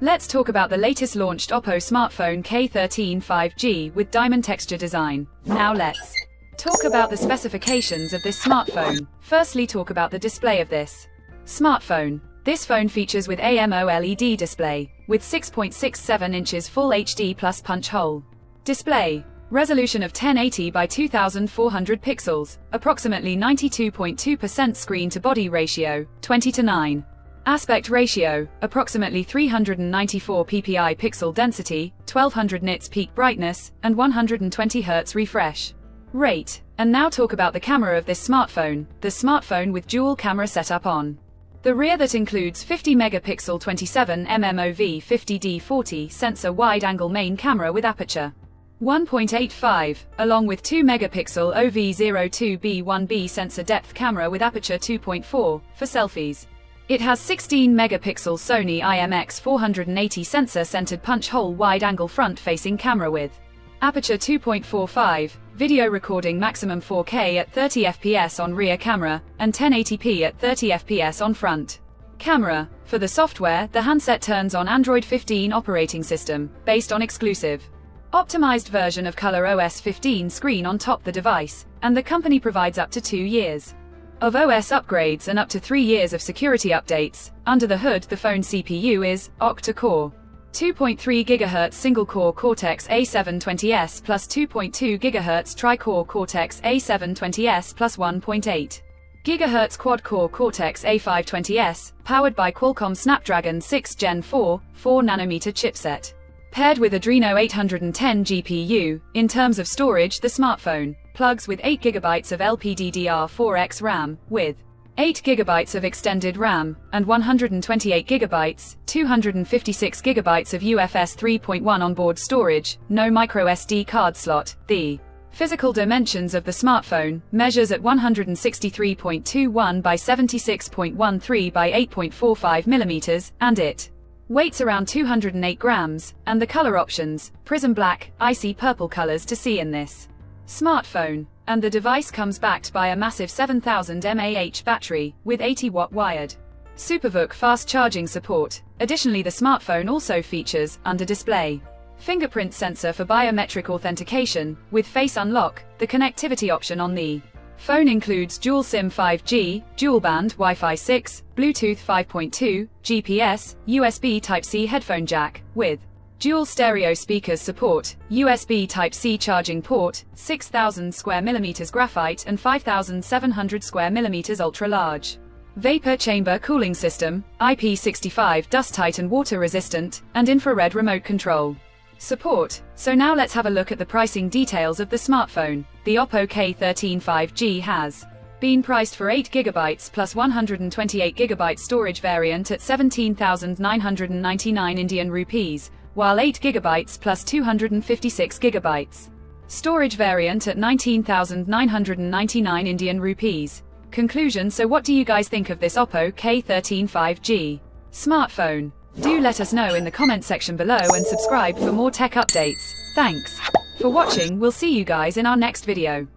Let's talk about the latest launched OPPO smartphone K13 5G with diamond texture design. Now let's talk about the specifications of this smartphone. Firstly, talk about the display of this smartphone. This phone features with AMOLED display, with 6.67 inches Full HD plus punch hole display. Resolution of 1080 by 2400 pixels, approximately 92.2% screen-to-body ratio, 20:9. Aspect ratio, approximately 394 ppi pixel density, 1200 nits peak brightness, and 120 Hz refresh rate. And now talk about the camera of this smartphone. The smartphone with dual camera setup on the rear that includes 50 megapixel 27mm 50D40 sensor wide-angle main camera with aperture 1.85, along with 2 megapixel OV02B1B sensor depth camera with aperture 2.4 for selfies. It has 16 megapixel Sony IMX480 sensor centered punch hole wide-angle front-facing camera with aperture 2.45, video recording maximum 4K at 30 fps on rear camera, and 1080p at 30 fps on front camera. For the software, the handset turns on Android 15 operating system, based on exclusive optimized version of ColorOS 15 screen on top the device, and the company provides up to 2 years of OS upgrades and up to 3 years of security updates. Under the hood, the phone CPU is octa-core 2.3 GHz single-core Cortex-A720S plus 2.2 GHz tri-core Cortex-A720S plus 1.8 GHz quad-core Cortex-A520S, powered by Qualcomm Snapdragon 6 Gen 4, 4nm chipset. Paired with Adreno 810 GPU, in terms of storage, the smartphone plugs with 8GB of LPDDR4X RAM, with 8GB of extended RAM, and 128GB, 256GB of UFS 3.1 onboard storage, no microSD card slot. The physical dimensions of the smartphone measures at 163.21 by 76.13 by 8.45 mm, and it weights around 208 grams, and the color options, prism black, icy purple colors to see in this smartphone. And the device comes backed by a massive 7000 mAh battery, with 80-watt wired SuperVOOC fast charging support. Additionally, the smartphone also features, under display, fingerprint sensor for biometric authentication, with face unlock. The connectivity option on the phone includes dual SIM 5G, dual band Wi-Fi 6, Bluetooth 5.2, GPS, USB Type-C headphone jack, with dual stereo speakers support, USB Type-C charging port, 6,000 square millimeters graphite and 5,700 square millimeters ultra-large vapor chamber cooling system, IP65 dust-tight and water-resistant, and infrared remote control support. So now let's have a look at the pricing details of the smartphone. The OPPO K13 5G has been priced for 8GB plus 128GB storage variant at 17,999 Indian rupees, while 8GB plus 256GB storage variant at 19,999 Indian rupees. Conclusion: so what do you guys think of this OPPO K13 5G smartphone? Do let us know in the comment section below and subscribe for more tech updates. Thanks for watching. We'll see you guys in our next video.